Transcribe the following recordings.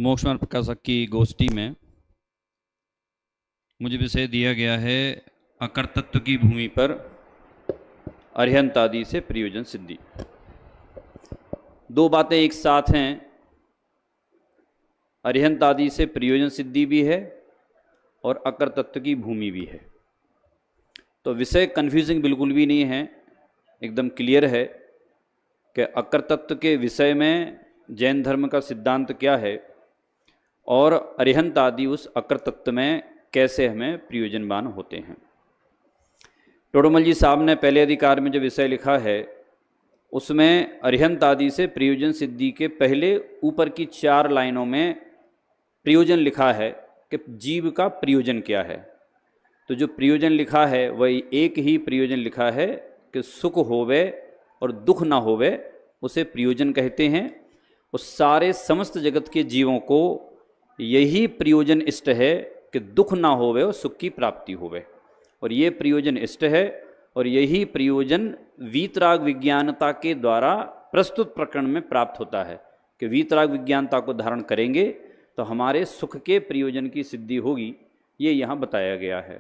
मोक्ष मार्ग प्रकाशक की गोष्ठी में मुझे विषय दिया गया है अकर्तृत्व की भूमि पर अरिहंत आदि से प्रयोजन सिद्धि। दो बातें एक साथ हैं, अरिहंत आदि से प्रयोजन सिद्धि भी है और अकर्तृत्व की भूमि भी है। तो विषय कन्फ्यूजिंग बिल्कुल भी नहीं है, एकदम क्लियर है कि अकर्तृत्व के विषय में जैन धर्म का सिद्धांत क्या है और अरिहंत आदि उस अकर्तृत्व में कैसे हमें प्रयोजनवान होते हैं। टोडरमल जी साहब ने पहले अधिकार में जो विषय लिखा है उसमें अरिहंत आदि से प्रयोजन सिद्धि के पहले ऊपर की 4 लाइनों में प्रयोजन लिखा है कि जीव का प्रयोजन क्या है। तो जो प्रयोजन लिखा है वही एक ही प्रयोजन लिखा है कि सुख होवे और दुख ना होवे, उसे प्रयोजन कहते हैं। उस सारे समस्त जगत के जीवों को यही प्रयोजन इष्ट है कि दुख ना होवे और सुख की प्राप्ति होवे, और ये प्रयोजन इष्ट है और यही प्रयोजन वीतराग विज्ञानता के द्वारा प्रस्तुत प्रकरण में प्राप्त होता है कि वीतराग विज्ञानता को धारण करेंगे तो हमारे सुख के प्रयोजन की सिद्धि होगी। ये यहाँ बताया गया है।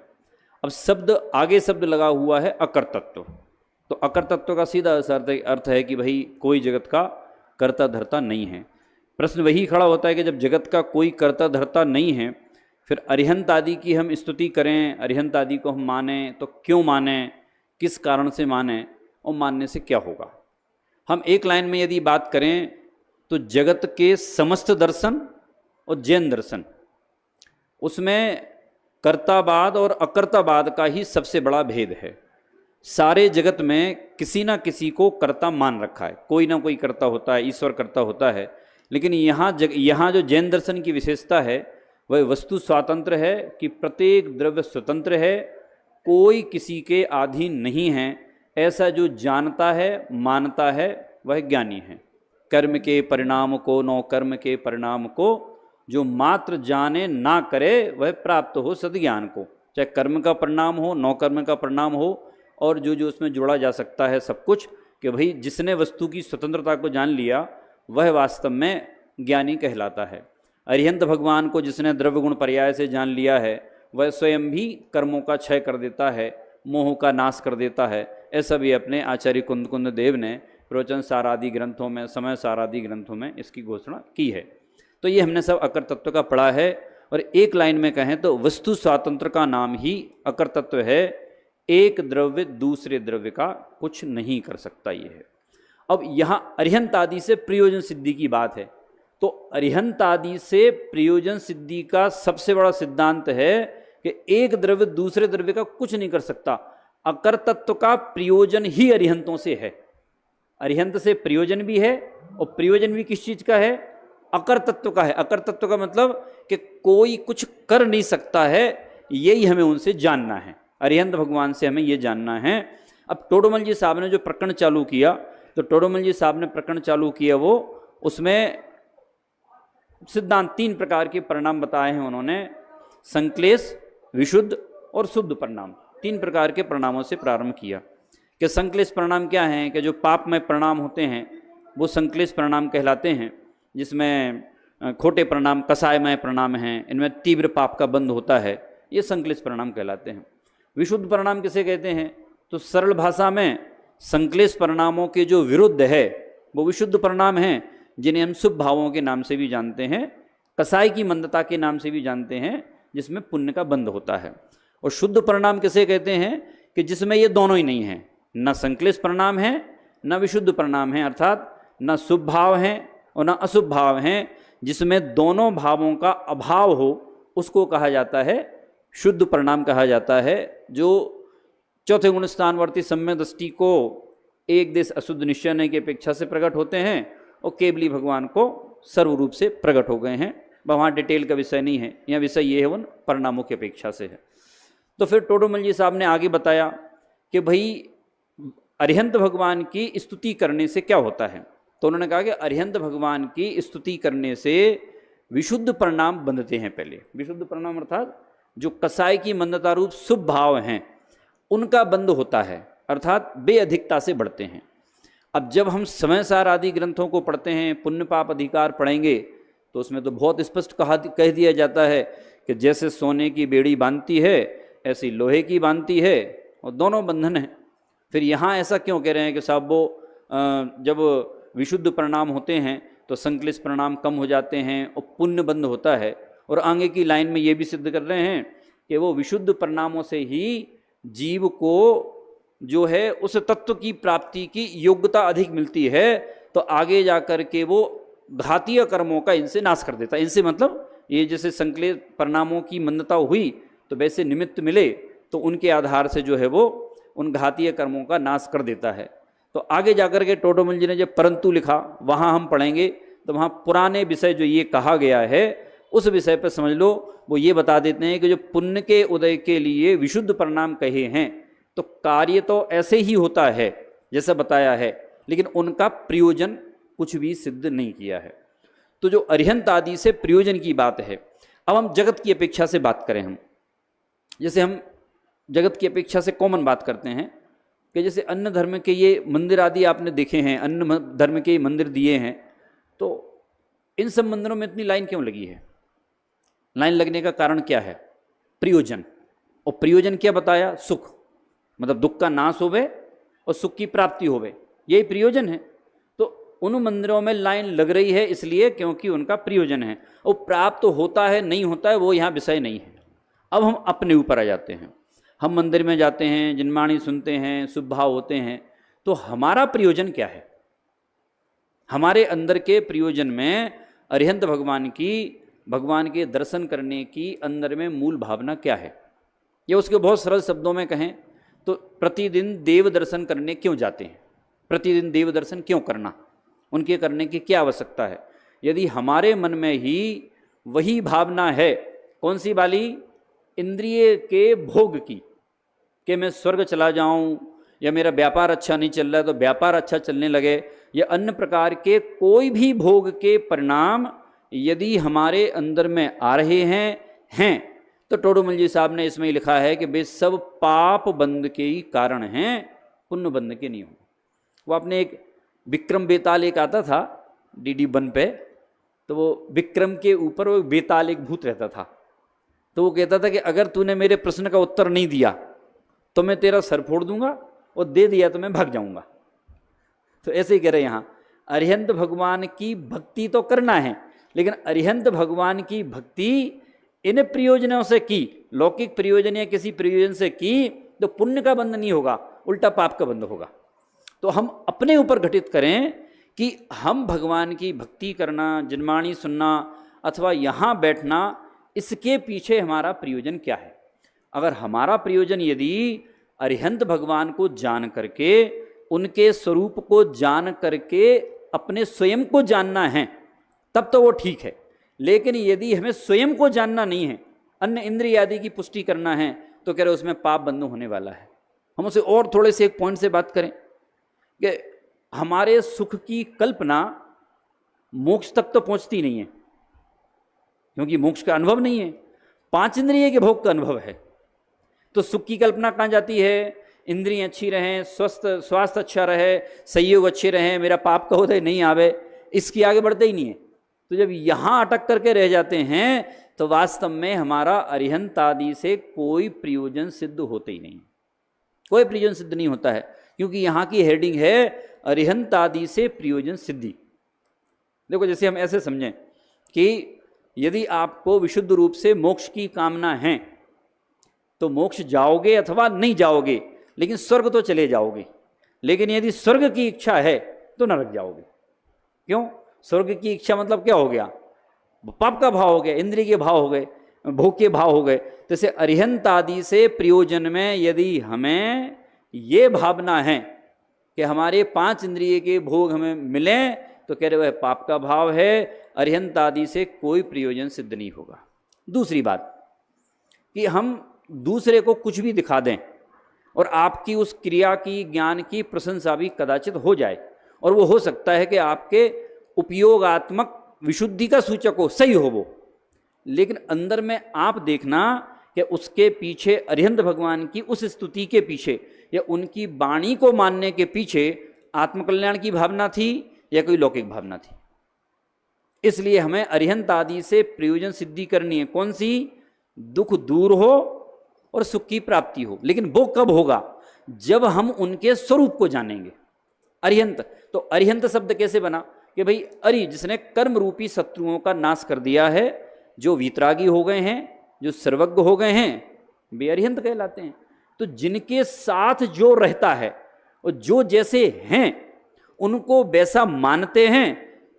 अब आगे शब्द लगा हुआ है अकर्तृत्व। तो अकर्तृत्व का सीधा अर्थ है कि भाई कोई जगत का कर्ता धर्ता नहीं है। प्रश्न वही खड़ा होता है कि जब जगत का कोई कर्ता धर्ता नहीं है, फिर अरिहंत आदि की हम स्तुति करें, अरिहंत आदि को हम मानें तो क्यों मानें, किस कारण से मानें और मानने से क्या होगा। हम एक लाइन में यदि बात करें तो जगत के समस्त दर्शन और जैन दर्शन, उसमें कर्तावाद और अकर्तावाद का ही सबसे बड़ा भेद है। सारे जगत में किसी ना किसी को कर्ता मान रखा है, कोई ना कोई कर्ता होता है, ईश्वर कर्ता होता है। लेकिन यहाँ जो जैन दर्शन की विशेषता है वह वस्तु स्वातंत्र है कि प्रत्येक द्रव्य स्वतंत्र है, कोई किसी के अधीन नहीं है। ऐसा जो जानता है मानता है वह ज्ञानी है। कर्म के परिणाम को नौ कर्म के परिणाम को जो मात्र जाने ना करे वह प्राप्त हो सद्ज्ञान को। चाहे कर्म का परिणाम हो, नौ कर्म का परिणाम हो, और जो जो उसमें जोड़ा जा सकता है सब कुछ, कि भाई जिसने वस्तु की स्वतंत्रता को जान लिया वह वास्तव में ज्ञानी कहलाता है। अरिहंत भगवान को जिसने द्रव्य गुण पर्याय से जान लिया है वह स्वयं भी कर्मों का क्षय कर देता है, मोह का नाश कर देता है। ऐसा भी अपने आचार्य कुंद देव ने प्रवचन सारादि ग्रंथों में, समय सारादि ग्रंथों में इसकी घोषणा की है। तो ये हमने सब अकर्तृत्व का पढ़ा है। और एक लाइन में कहें तो वस्तु स्वातंत्र का नाम ही अकर्तृत्व है। एक द्रव्य दूसरे द्रव्य का कुछ नहीं कर सकता ये है। अब यहाँ अरिहंत आदि से प्रयोजन सिद्धि की बात है, तो अरिहंत आदि से प्रयोजन सिद्धि का सबसे बड़ा सिद्धांत है कि एक द्रव्य दूसरे द्रव्य का कुछ नहीं कर सकता। अकर्तृत्व का प्रयोजन ही अरिहंतों से है। अरिहंत से प्रयोजन भी है, और प्रयोजन भी किस चीज का है? अकर्तृत्व का है। अकर्तृत्व का मतलब कि कोई कुछ कर नहीं सकता है, यही हमें उनसे जानना है। अरिहंत भगवान से हमें ये जानना है। अब टोडरमल जी साहब ने जो प्रकरण चालू किया, तो टोडरमल जी साहब ने प्रकरण चालू किया वो उसमें सिद्धांत 3 प्रकार के परिणाम बताए हैं उन्होंने। संक्लेश, विशुद्ध और शुद्ध परिणाम, 3 प्रकार के परिणामों से प्रारंभ किया। कि संक्लेश परिणाम क्या हैं? कि जो पापमय परिणाम होते हैं वो संक्लेश परिणाम कहलाते हैं, जिसमें खोटे परिणाम कसायमय परिणाम हैं, इनमें तीव्र पाप का बंध होता है, ये संक्लेश परिणाम कहलाते हैं। विशुद्ध परिणाम किसे कहते हैं? तो सरल भाषा में संक्लेश परिणामों के जो विरुद्ध है वो विशुद्ध परिणाम हैं, जिन्हें हम शुभ भावों के नाम से भी जानते हैं, कसाय की मंदता के नाम से भी जानते हैं, जिसमें पुण्य का बंध होता है। और शुद्ध परिणाम किसे कहते हैं? कि जिसमें ये दोनों ही नहीं है, न संक्लेश परिणाम है न विशुद्ध परिणाम है, अर्थात न शुभ भाव हैं और न अशुभ भाव हैं, जिसमें दोनों भावों का अभाव हो उसको कहा जाता है शुद्ध परिणाम कहा जाता है। जो चौथे गुण स्थानवर्ती सम्यक दृष्टि को एक देश अशुद्ध निश्चय की अपेक्षा से प्रकट होते हैं और केवली भगवान को सर्वरूप से प्रकट हो गए हैं। वहाँ डिटेल का विषय नहीं है, यहाँ विषय ये है उन परिणामों की अपेक्षा से है। तो फिर टोडरमल जी साहब ने आगे बताया कि भाई अरिहंत भगवान की स्तुति करने से क्या होता है। तो उन्होंने कहा कि अरिहंत भगवान की स्तुति करने से विशुद्ध परिणाम बंधते हैं। पहले विशुद्ध परिणाम अर्थात जो कसाय की मंदता रूप शुभ भाव हैं उनका बंध होता है, अर्थात बेअधिकता से बढ़ते हैं। अब जब हम समय सार आदि ग्रंथों को पढ़ते हैं, पुण्य पाप अधिकार पढ़ेंगे, तो उसमें तो बहुत स्पष्ट कह दिया जाता है कि जैसे सोने की बेड़ी बांधती है ऐसी लोहे की बांधती है, और दोनों बंधन है। फिर यहाँ ऐसा क्यों कह रहे हैं कि साहब वो जब विशुद्ध परिणाम होते हैं तो संक्लिष्ट परिणाम कम हो जाते हैं और पुण्य बंध होता है, और आगे की लाइन में ये भी सिद्ध कर रहे हैं कि वो विशुद्ध परिणामों से ही जीव को जो है उस तत्व की प्राप्ति की योग्यता अधिक मिलती है, तो आगे जाकर के वो घातीय कर्मों का इनसे नाश कर देता है। इनसे मतलब ये जैसे संकलित परिणामों की मंदता हुई तो वैसे निमित्त मिले तो उनके आधार से जो है वो उन घातीय कर्मों का नाश कर देता है। तो आगे जाकर के टोडरमल जी ने जब परंतु लिखा, वहाँ हम पढ़ेंगे तो वहाँ पुराने विषय जो ये कहा गया है उस विषय पर समझ लो, वो ये बता देते हैं कि जो पुण्य के उदय के लिए विशुद्ध परिणाम कहे हैं तो कार्य तो ऐसे ही होता है जैसा बताया है, लेकिन उनका प्रयोजन कुछ भी सिद्ध नहीं किया है। तो जो अरिहंत आदि से प्रयोजन की बात है। अब हम जगत की अपेक्षा से बात करें, हम जैसे हम जगत की अपेक्षा से कॉमन बात करते हैं कि जैसे अन्य धर्म के ये मंदिर आदि आपने देखे हैं, अन्य धर्म के मंदिर दिए हैं, तो इन सब मंदिरों में इतनी लाइन क्यों लगी है? लाइन लगने का कारण क्या है? प्रयोजन। और प्रयोजन क्या बताया? सुख, मतलब दुख का नाश होवे और सुख की प्राप्ति होवे, यही प्रयोजन है। तो उन मंदिरों में लाइन लग रही है इसलिए क्योंकि उनका प्रयोजन है, और प्राप्त तो होता है नहीं होता है वो यहाँ विषय नहीं है। अब हम अपने ऊपर आ जाते हैं। हम मंदिर में जाते हैं, जिनवाणी सुनते हैं, शुभ भाव होते हैं, तो हमारा प्रयोजन क्या है? हमारे अंदर के प्रयोजन में अरिहंत भगवान के दर्शन करने की अंदर में मूल भावना क्या है? ये उसके बहुत सरल शब्दों में कहें तो प्रतिदिन देव दर्शन करने क्यों जाते हैं? प्रतिदिन देव दर्शन क्यों करना? उनके करने की क्या आवश्यकता है? यदि हमारे मन में ही वही भावना है, कौन सी वाली? इंद्रिय के भोग की, कि मैं स्वर्ग चला जाऊं, या मेरा व्यापार अच्छा नहीं चल रहा है तो व्यापार अच्छा चलने लगे, या अन्य प्रकार के कोई भी भोग के परिणाम यदि हमारे अंदर में आ रहे हैं तो टोडरमल जी साहब ने इसमें लिखा है कि वे सब पाप बंध के ही कारण हैं, पुण्य बंध के नहीं हो। वो आपने एक विक्रम बेताल एक आता था DD 1 पे, तो वो विक्रम के ऊपर वो बेताल एक भूत रहता था, तो वो कहता था कि अगर तूने मेरे प्रश्न का उत्तर नहीं दिया तो मैं तेरा सर फोड़ दूंगा, और दे दिया तो मैं भाग जाऊंगा। तो ऐसे ही कह रहे यहाँ, अरिहंत भगवान की भक्ति तो करना है, लेकिन अरिहंत भगवान की भक्ति इन प्रयोजनों से की, लौकिक प्रयोजन या किसी प्रयोजन से की तो पुण्य का बंध नहीं होगा, उल्टा पाप का बंध होगा। तो हम अपने ऊपर घटित करें कि हम भगवान की भक्ति करना, जिनवाणी सुनना अथवा यहाँ बैठना, इसके पीछे हमारा प्रयोजन क्या है। अगर हमारा प्रयोजन यदि अरिहंत भगवान को जान करके, उनके स्वरूप को जान करके अपने स्वयं को जानना है, तब तो वो ठीक है। लेकिन यदि हमें स्वयं को जानना नहीं है, अन्य इंद्रिय आदि की पुष्टि करना है, तो कह रहे उसमें पाप बंध होने वाला है। हम उसे और थोड़े से एक पॉइंट से बात करें कि हमारे सुख की कल्पना मोक्ष तक तो पहुंचती नहीं है, क्योंकि मोक्ष का अनुभव नहीं है, 5 इंद्रिय के भोग का अनुभव है। तो सुख की कल्पना कहाँ जाती है? इंद्रियां अच्छी रहें, स्वास्थ्य अच्छा रहे, संयोग अच्छे रहें, मेरा पाप का उदय नहीं आवे, इसकी आगे बढ़ते ही नहीं है। तो जब यहाँ अटक करके रह जाते हैं तो वास्तव में हमारा अरिहंत आदि से कोई प्रयोजन सिद्ध होते ही नहीं, कोई प्रयोजन सिद्ध नहीं होता है, क्योंकि यहाँ की हेडिंग है अरिहंत आदि से प्रयोजन सिद्धि। देखो, जैसे हम ऐसे समझें कि यदि आपको विशुद्ध रूप से मोक्ष की कामना है तो मोक्ष जाओगे अथवा नहीं जाओगे, लेकिन स्वर्ग तो चले जाओगे। लेकिन यदि स्वर्ग की इच्छा है तो नरक जाओगे। क्यों? स्वर्ग की इच्छा मतलब क्या हो गया? पाप का भाव हो गया, इंद्रिय के भाव हो गए, भोग के भाव हो गए। जैसे अरिहंत आदि से प्रयोजन में यदि हमें ये भावना है कि हमारे 5 इंद्रिय के भोग हमें मिलें, तो कह रहे वह पाप का भाव है, अरिहंत आदि से कोई प्रयोजन सिद्ध नहीं होगा। दूसरी बात कि हम दूसरे को कुछ भी दिखा दें और आपकी उस क्रिया की, ज्ञान की प्रशंसा भी कदाचित हो जाए, और वो हो सकता है कि आपके उपयोगात्मक विशुद्धि का सूचक हो, सही हो वो, लेकिन अंदर में आप देखना कि उसके पीछे, अरिहंत भगवान की उस स्तुति के पीछे या उनकी वाणी को मानने के पीछे आत्मकल्याण की भावना थी या कोई लौकिक भावना थी। इसलिए हमें अरिहंत आदि से प्रयोजन सिद्धि करनी है। कौन सी? दुख दूर हो और सुख की प्राप्ति हो। लेकिन वो कब होगा? जब हम उनके स्वरूप को जानेंगे। अरिहंत, तो अरिहंत शब्द कैसे बना कि भाई अरि, जिसने कर्म रूपी शत्रुओं का नाश कर दिया है, जो वीतरागी हो गए हैं, जो सर्वज्ञ हो गए हैं, वे अरिहंत कहलाते हैं। तो जिनके साथ जो रहता है और जो जैसे हैं उनको वैसा मानते हैं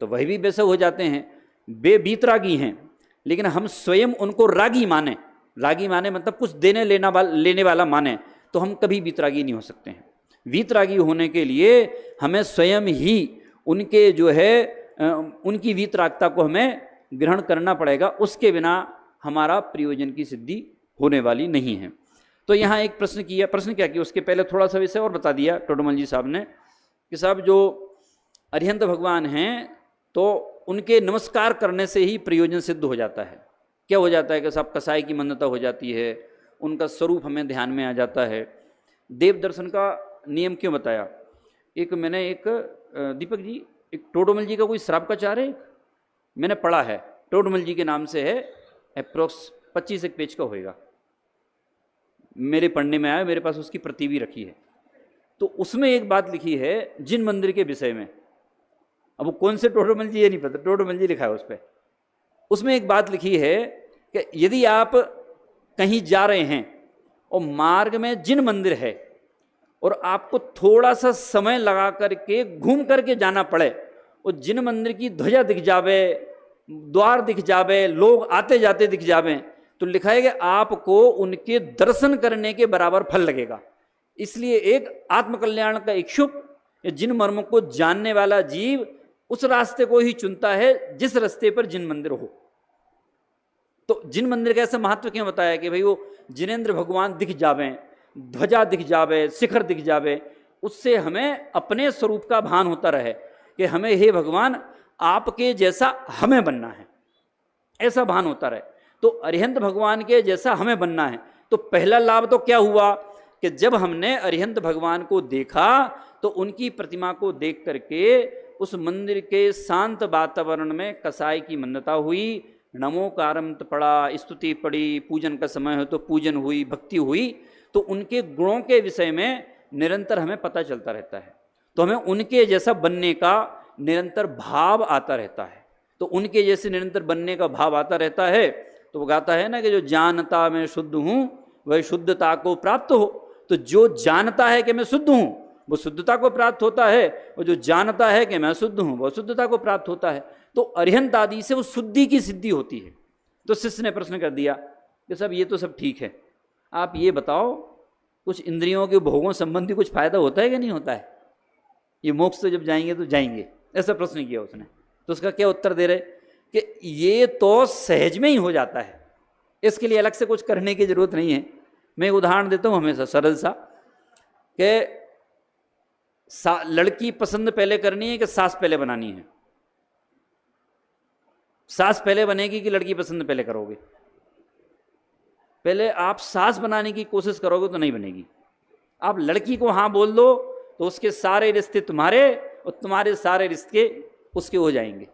तो वही भी वैसे हो जाते हैं। वे वीतरागी हैं, लेकिन हम स्वयं उनको रागी माने, रागी माने मतलब कुछ लेने वाला माने, तो हम कभी वीतरागी नहीं हो सकते हैं। वीतरागी होने के लिए हमें स्वयं ही उनके जो है उनकी वीतरागता को हमें ग्रहण करना पड़ेगा, उसके बिना हमारा प्रयोजन की सिद्धि होने वाली नहीं है। तो यहाँ एक प्रश्न किया, प्रश्न क्या किया, उसके पहले थोड़ा सा विषय और बता दिया टोडरमल जी साहब ने कि साहब जो अरिहंत भगवान हैं तो उनके नमस्कार करने से ही प्रयोजन सिद्ध हो जाता है। क्या हो जाता है कि साहब कसाई की मान्यता हो जाती है, उनका स्वरूप हमें ध्यान में आ जाता है। देव दर्शन का नियम क्यों बताया? मैंने दीपक जी, एक टोडरमल जी का कोई श्रावकाचार है, मैंने पढ़ा है, टोडरमल जी के नाम से है, अप्रोक्स 25 एक पेज का होएगा, मेरे पढ़ने में आया, मेरे पास उसकी प्रति भी रखी है। तो उसमें एक बात लिखी है जिन मंदिर के विषय में, अब वो कौन से टोडरमल जी ये नहीं पता, टोडरमल जी लिखा है उस पर। उसमें एक बात लिखी है कि यदि आप कहीं जा रहे हैं और मार्ग में जिन मंदिर है और आपको थोड़ा सा समय लगा करके घूम करके जाना पड़े और जिन मंदिर की ध्वजा दिख जावे, द्वार दिख जावे, लोग आते जाते दिख जावे, तो लिखा है कि आपको उनके दर्शन करने के बराबर फल लगेगा। इसलिए एक आत्मकल्याण का इच्छुक या जिन मर्मों को जानने वाला जीव उस रास्ते को ही चुनता है जिस रास्ते पर जिन मंदिर हो। तो जिन मंदिर का ऐसा महत्व क्यों बताया कि भाई वो जिनेंद्र भगवान दिख जावे, ध्वजा दिख जावे, शिखर दिख जावे, उससे हमें अपने स्वरूप का भान होता रहे कि हमें हे भगवान आपके जैसा हमें बनना है, ऐसा भान होता रहे। तो अरिहंत भगवान के जैसा हमें बनना है। तो पहला लाभ तो क्या हुआ कि जब हमने अरिहंत भगवान को देखा तो उनकी प्रतिमा को देख करके उस मंदिर के शांत वातावरण में कसाई की मान्यता हुई, नमोकारम पड़ा, स्तुति पड़ी, पूजन का समय हो तो पूजन हुई, भक्ति हुई। तो उनके गुणों के विषय में निरंतर हमें पता चलता रहता है, तो हमें उनके जैसा बनने का निरंतर भाव आता रहता है। तो उनके जैसे निरंतर बनने का भाव आता रहता है। तो वो गाता है ना कि जो जानता मैं शुद्ध हूँ वह शुद्धता को प्राप्त हो। तो जो जानता है कि मैं शुद्ध हूँ वो शुद्धता को प्राप्त होता है, और जो जानता है कि मैं शुद्ध हूँ वो शुद्धता को प्राप्त होता है। तो अरिहंत आदि से वो शुद्धि की सिद्धि होती है। तो शिष्य ने प्रश्न कर दिया कि साहब ये तो सब ठीक है, आप ये बताओ कुछ इंद्रियों के भोगों संबंधी कुछ फायदा होता है कि नहीं होता है? ये मोक्ष तो जब जाएंगे तो जाएंगे, ऐसा प्रश्न किया उसने। तो उसका क्या उत्तर दे रहे कि ये तो सहज में ही हो जाता है, इसके लिए अलग से कुछ करने की जरूरत नहीं है। मैं एक उदाहरण देता हूँ हमेशा सरल सा कि लड़की पसंद पहले करनी है कि सास पहले बनानी है? सास पहले बनेगी कि लड़की पसंद पहले करोगे? पहले आप सास बनाने की कोशिश करोगे तो नहीं बनेगी। आप लड़की को हाँ बोल दो तो उसके सारे रिश्ते तुम्हारे और तुम्हारे सारे रिश्ते उसके हो जाएंगे।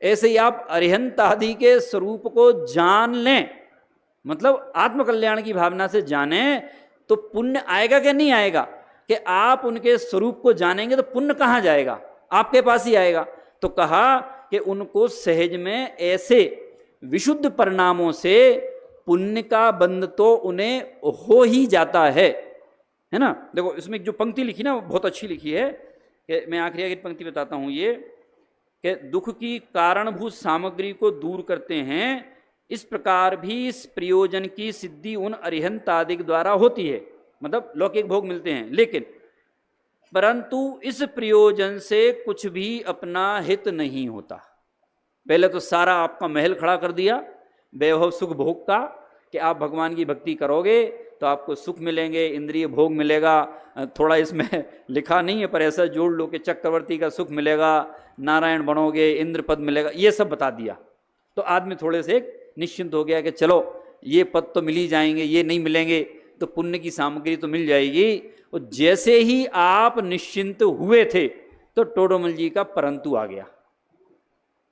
ऐसे ही आप अरिहंत आदि के स्वरूप को जान लें, मतलब आत्मकल्याण की भावना से जाने, तो पुण्य आएगा कि नहीं आएगा? कि आप उनके स्वरूप को जानेंगे तो पुण्य कहाँ जाएगा? आपके पास ही आएगा। तो कहा कि उनको सहज में ऐसे विशुद्ध परिणामों से पुण्य का बंध तो उन्हें हो ही जाता है ना। देखो इसमें जो पंक्ति लिखी ना वो बहुत अच्छी लिखी है कि मैं आखिरी पंक्ति बताता हूँ ये कि दुख की कारणभूत सामग्री को दूर करते हैं, इस प्रकार भी इस प्रयोजन की सिद्धि उन अरिहंत आदि द्वारा होती है। मतलब लौकिक भोग मिलते हैं, लेकिन परंतु इस प्रयोजन से कुछ भी अपना हित नहीं होता। पहले तो सारा आपका महल खड़ा कर दिया वैभव सुख भोग का कि आप भगवान की भक्ति करोगे तो आपको सुख मिलेंगे, इंद्रिय भोग मिलेगा। थोड़ा इसमें लिखा नहीं है पर ऐसा जोड़ लो कि चक्रवर्ती का सुख मिलेगा, नारायण बनोगे, इंद्र पद मिलेगा, ये सब बता दिया। तो आदमी थोड़े से निश्चिंत हो गया कि चलो ये पद तो मिल ही जाएंगे, ये नहीं मिलेंगे तो पुण्य की सामग्री तो मिल जाएगी। और जैसे ही आप निश्चिंत हुए थे तो टोडरमल जी का परंतु आ गया।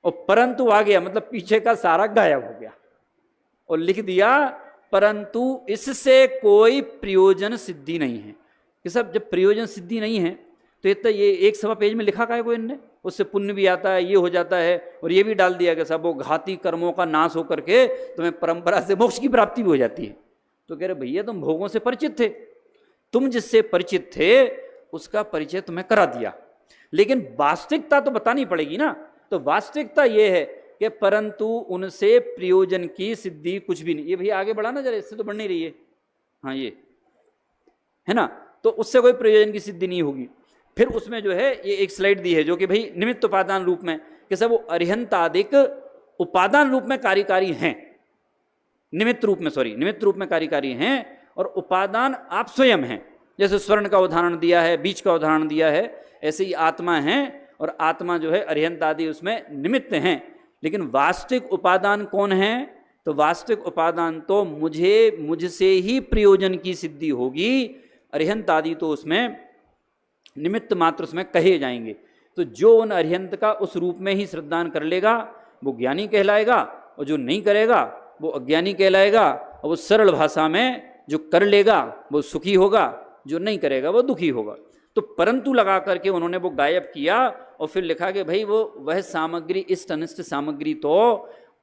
और परंतु आ गया मतलब पीछे का सारा गायब हो गया, और लिख दिया परंतु इससे कोई प्रयोजन सिद्धि नहीं है। कि सब जब प्रयोजन सिद्धि नहीं है तो ये एक सवा पेज में लिखा का है कोई इनने, उससे पुण्य भी आता है, ये हो जाता है, और ये भी डाल दिया कि सब वो घाती कर्मों का नाश होकर के तुम्हें परंपरा से मोक्ष की प्राप्ति भी हो जाती है। तो कह रहे भैया तुम भोगों से परिचित थे, तुम जिससे परिचित थे उसका परिचय तुम्हें करा दिया, लेकिन वास्तविकता तो बतानी पड़ेगी ना। तो वास्तविकता ये है कि परंतु उनसे प्रयोजन की सिद्धि कुछ भी नहीं। ये भैया आगे बढ़ा ना जरा, इससे तो बढ़ नहीं रही है, हाँ ये है ना, तो उससे कोई प्रयोजन की सिद्धि नहीं होगी। फिर उसमें जो है ये एक स्लाइड दी है जो कि भाई निमित्त उपादान रूप में, कि सब वो अरिहंतादिक उपादान रूप में कार्यकारी हैं, निमित्त रूप में कार्यकारी हैं, और उपादान आप स्वयं हैं। जैसे स्वर्ण का उदाहरण दिया है, बीज का उदाहरण दिया है, ऐसे ही आत्मा है, और आत्मा जो है अरिहंत आदि उसमें निमित्त हैं। लेकिन वास्तविक उपादान कौन है? तो वास्तविक उपादान तो मुझसे ही प्रयोजन की सिद्धि होगी, अरिहंत आदि तो उसमें निमित्त मात्र उसमें कहे जाएंगे। तो जो उन अरिहंत का उस रूप में ही श्रद्धान कर लेगा वो ज्ञानी कहलाएगा, और जो नहीं करेगा वो अज्ञानी कहलाएगा। और वो सरल भाषा में जो कर लेगा वो सुखी होगा, जो नहीं करेगा वो दुखी होगा। तो परंतु लगा करके उन्होंने वो गायब किया, और फिर लिखा कि भाई वह सामग्री, इष्ट अनिष्ट सामग्री तो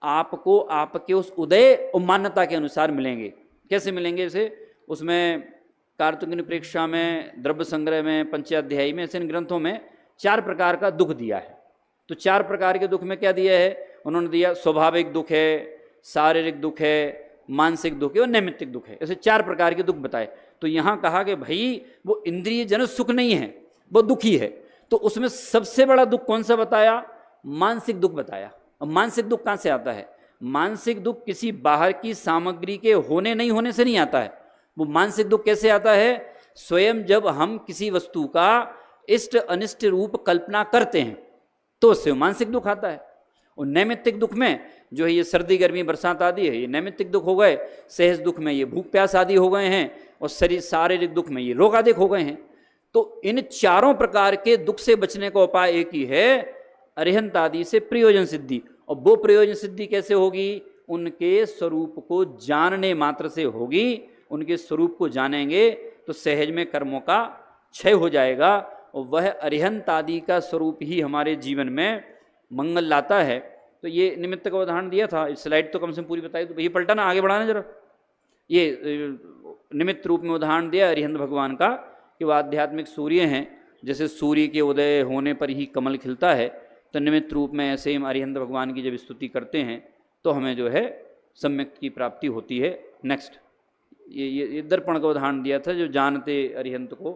आपको आपके उस उदय और मान्यता के अनुसार मिलेंगे। कैसे मिलेंगे? जैसे उसमें कार्तिक प्रेक्षा में, द्रव्य संग्रह में, पंचाध्यायी में, ऐसे इन ग्रंथों में 4 प्रकार का दुख दिया है। तो 4 प्रकार के दुख में क्या दिया है उन्होंने? दिया स्वाभाविक दुख है, शारीरिक दुख है, मानसिक दुख है और नैमित्तिक दुख है। ऐसे 4 प्रकार के दुख बताए। तो यहाँ कहा कि भाई वो इंद्रिय जन सुख नहीं है, वो दुखी है। तो उसमें सबसे बड़ा दुख कौन सा बताया? मानसिक दुख बताया। और मानसिक दुख कहाँ से आता है? मानसिक दुख किसी बाहर की सामग्री के होने नहीं होने से नहीं आता है। वो मानसिक दुख कैसे आता है? स्वयं जब हम किसी वस्तु का इष्ट अनिष्ट रूप कल्पना करते हैं तो उससे मानसिक दुख आता है। और नैमित्तिक दुख में जो है ये सर्दी गर्मी बरसात आदि है, ये नैमित्तिक दुख हो गए। सहज दुख में ये भूख प्यास आदि हो गए हैं, और शारीरिक दुख में ये रोग आदि हो गए हैं। तो इन 4 प्रकार के दुख से बचने का उपाय एक ही है, अरिहंत आदि से प्रयोजन सिद्धि। और वो प्रयोजन सिद्धि कैसे होगी? उनके स्वरूप को जानने मात्र से होगी। उनके स्वरूप को जानेंगे तो सहज में कर्मों का क्षय हो जाएगा, और वह अरिहंत आदि का स्वरूप ही हमारे जीवन में मंगल लाता है। तो ये निमित्त का उदाहरण दिया था, स्लाइड तो कम से कम पूरी बताई। तो भैया पलटा ना, आगे बढ़ाना जरा। ये निमित्त रूप में उदाहरण दिया अरिहंत भगवान का कि वह आध्यात्मिक सूर्य हैं। जैसे सूर्य के उदय होने पर ही कमल खिलता है, तो निमित्त रूप में ऐसे हम अरिहंत भगवान की जब स्तुति करते हैं तो हमें जो है सम्यक की प्राप्ति होती है। नेक्स्ट, ये दर्पण का उदाहरण दिया था। जो जानते अरिहंत को,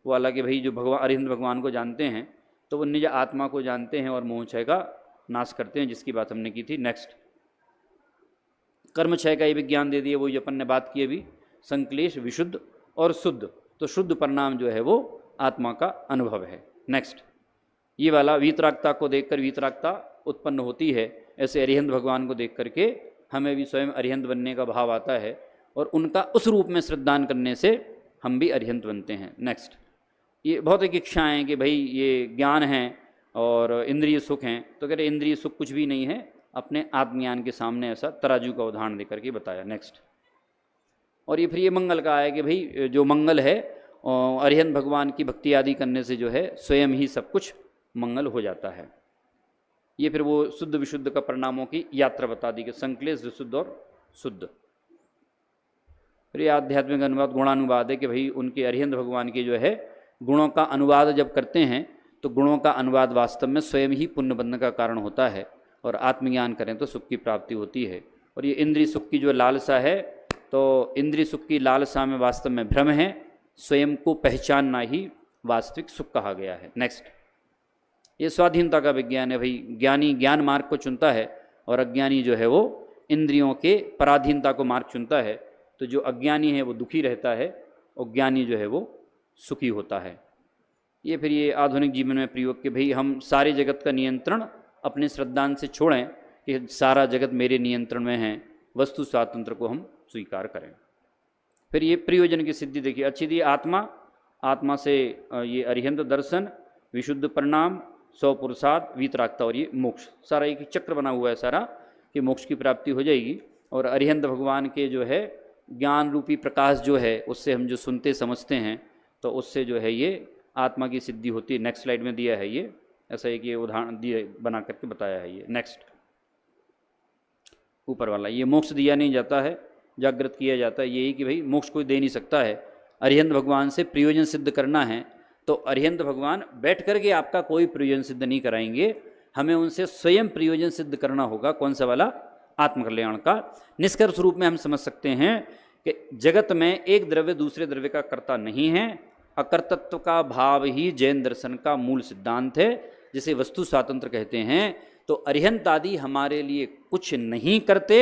वो हालांकि भाई जो भगवान अरिहंत भगवान को जानते हैं तो वो निज आत्मा को जानते हैं और मोहक्षय का नाश करते हैं, जिसकी बात हमने की थी। नेक्स्ट, कर्मक्षय का ये विज्ञान दे दिए, वो जो अपन ने बात की अभी, संक्लेश, विशुद्ध और शुद्ध। तो शुद्ध परिणाम जो है वो आत्मा का अनुभव है। नेक्स्ट, ये वाला वीतरागता को देखकर वीतरागता उत्पन्न होती है। ऐसे अरिहंत भगवान को देख करके हमें भी स्वयं अरिहंत बनने का भाव आता है, और उनका उस रूप में श्रद्धान करने से हम भी अरिहंत बनते हैं। नेक्स्ट, ये बहुत एक इच्छाएँ हैं कि भाई ये ज्ञान है और इंद्रिय सुख हैं। तो कह रहे इंद्रिय सुख कुछ भी नहीं है, अपने आत्मज्ञान के सामने ऐसा तराजू का उदाहरण देकर के बताया। नेक्स्ट, और ये फिर ये मंगल का है कि भाई जो मंगल है अरिहंत भगवान की भक्ति आदि करने से जो है स्वयं ही सब कुछ मंगल हो जाता है। ये फिर वो शुद्ध विशुद्ध का परिणामों की यात्रा बता दी कि संक्लेश, विशुद्ध और शुद्ध। फिर ये आध्यात्मिक अनुवाद गुणानुवाद है कि भाई उनके अरिहंत भगवान के जो है गुणों का अनुवाद जब करते हैं तो गुणों का अनुवाद वास्तव में स्वयं ही पुण्य बंधन का कारण होता है, और आत्मज्ञान करें तो सुख की प्राप्ति होती है। और ये इंद्रिय सुख की जो लालसा है, तो इंद्रिय सुख की लालसा में वास्तव में भ्रम है, स्वयं को पहचानना ही वास्तविक सुख कहा गया है। नेक्स्ट, ये स्वाधीनता का विज्ञान है। भाई ज्ञानी ज्ञान मार्ग को चुनता है, और अज्ञानी जो है वो इंद्रियों के पराधीनता को मार्ग चुनता है। तो जो अज्ञानी है वो दुखी रहता है, और ज्ञानी जो है वो सुखी होता है। ये फिर ये आधुनिक जीवन में प्रयोग कि भाई हम सारे जगत का नियंत्रण अपने श्रद्धान से छोड़ें कि सारा जगत मेरे नियंत्रण में है, वस्तु स्वातंत्र को हम स्वीकार करें। फिर ये प्रयोजन की सिद्धि देखिए अच्छी दी, आत्मा से ये अरिहंत दर्शन, विशुद्ध परिणाम, 100 पुरुषार्थ, वीतरागता और ये मोक्ष, सारा एक चक्र बना हुआ है सारा कि मोक्ष की प्राप्ति हो जाएगी। और अरिहंत भगवान के जो है ज्ञान रूपी प्रकाश जो है उससे हम जो सुनते समझते हैं तो उससे जो है ये आत्मा की सिद्धि होती है। नेक्स्ट स्लाइड में दिया है ये, ऐसा एक ये उदाहरण दिए बना करके बताया है ये। नेक्स्ट ऊपर वाला, ये मोक्ष दिया नहीं जाता है, जागृत किया जाता है। यही कि भाई मोक्ष कोई दे नहीं सकता है, अरिहंत भगवान से प्रयोजन सिद्ध करना है तो अरिहंत भगवान बैठ करके आपका कोई प्रयोजन सिद्ध नहीं कराएंगे, हमें उनसे स्वयं प्रयोजन सिद्ध करना होगा। कौन सा वाला? आत्मकल्याण का। निष्कर्ष रूप में हम समझ सकते हैं कि जगत में एक द्रव्य दूसरे द्रव्य का कर्ता नहीं है, अकर्तत्व का भाव ही जैन दर्शन का मूल सिद्धांत है, जिसे वस्तु स्वातंत्र कहते हैं। तो अरिहंत आदि हमारे लिए कुछ नहीं करते,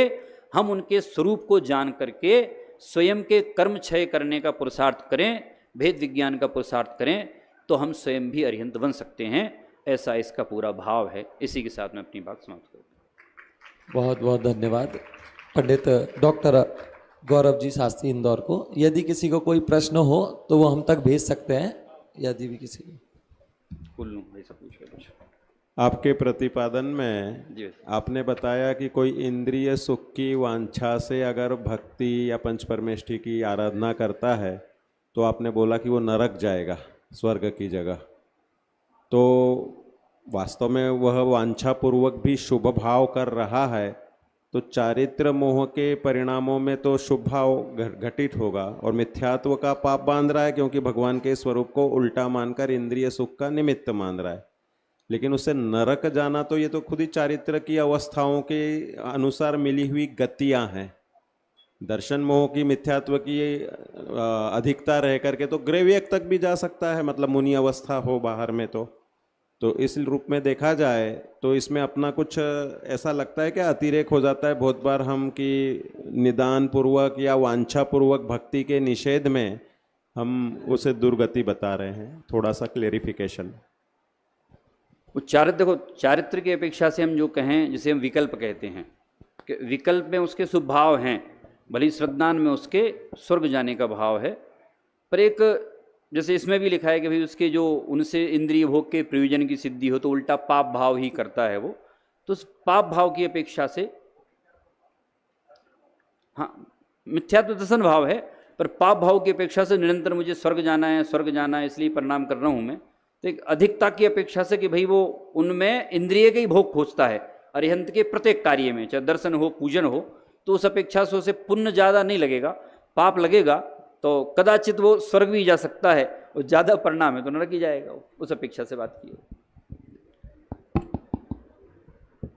हम उनके स्वरूप को जान करके स्वयं के कर्म क्षय करने का पुरुषार्थ करें, भेद विज्ञान का पुरुषार्थ करें तो हम स्वयं भी अरिहंत बन सकते हैं। ऐसा इसका पूरा भाव है। इसी के साथ मैं अपनी बात समाप्त करता हूँ। बहुत बहुत धन्यवाद पंडित डॉक्टर गौरव जी शास्त्री इंदौर को। यदि किसी को कोई प्रश्न हो तो वो हम तक भेज सकते हैं। यदि भी किसी आपके प्रतिपादन में आपने बताया कि कोई इंद्रिय सुख की वांछा से अगर भक्ति या पंच परमेष्ठी की आराधना करता है तो आपने बोला कि वो नरक जाएगा स्वर्ग की जगह। तो वास्तव में वह वांछापूर्वक भी शुभ भाव कर रहा है तो चारित्र मोह के परिणामों में तो शुभ भाव घटित होगा और मिथ्यात्व का पाप बांध रहा है, क्योंकि भगवान के स्वरूप को उल्टा मानकर इंद्रिय सुख का निमित्त मान रहा है। लेकिन उससे नरक जाना तो ये तो खुद ही चारित्र की अवस्थाओं के अनुसार मिली हुई गतियां हैं। दर्शन मोह की मिथ्यात्व की अधिकता रह करके तो ग्रेवियक तक भी जा सकता है, मतलब मुनि अवस्था हो बाहर में। तो इस रूप में देखा जाए तो इसमें अपना कुछ ऐसा लगता है कि अतिरेक हो जाता है बहुत बार हम कि निदान पूर्वक या वांछा पूर्वक भक्ति के निषेध में हम उसे दुर्गति बता रहे हैं। थोड़ा सा क्लेरिफिकेशन। चारित्र, देखो चारित्र की अपेक्षा से हम जो कहें जिसे हम विकल्प कहते हैं कि विकल्प में उसके शुभ भाव हैं, भली श्रद्धान में उसके स्वर्ग जाने का भाव है, पर एक जैसे इसमें भी लिखा है कि भाई उसके जो उनसे इंद्रिय भोग के प्रयोजन की सिद्धि हो तो उल्टा पाप भाव ही करता है वो। तो उस पाप भाव की अपेक्षा से हाँ मिथ्यात्व दर्शन भाव है, पर पाप भाव की अपेक्षा से निरंतर मुझे स्वर्ग जाना है, स्वर्ग जाना है, इसलिए परिणाम कर रहा हूँ मैं। तो एक अधिकता की अपेक्षा से कि भाई वो उनमें इंद्रिय के ही भोग खोजता है अरिहंत के प्रत्येक कार्य में, चाहे दर्शन हो पूजन हो, तो उस अपेक्षा से उसे पुण्य ज़्यादा नहीं लगेगा, पाप लगेगा। तो कदाचित वो स्वर्ग भी जा सकता है और ज़्यादा परिणाम है तो नरक ही जाएगा, उस अपेक्षा से बात की है।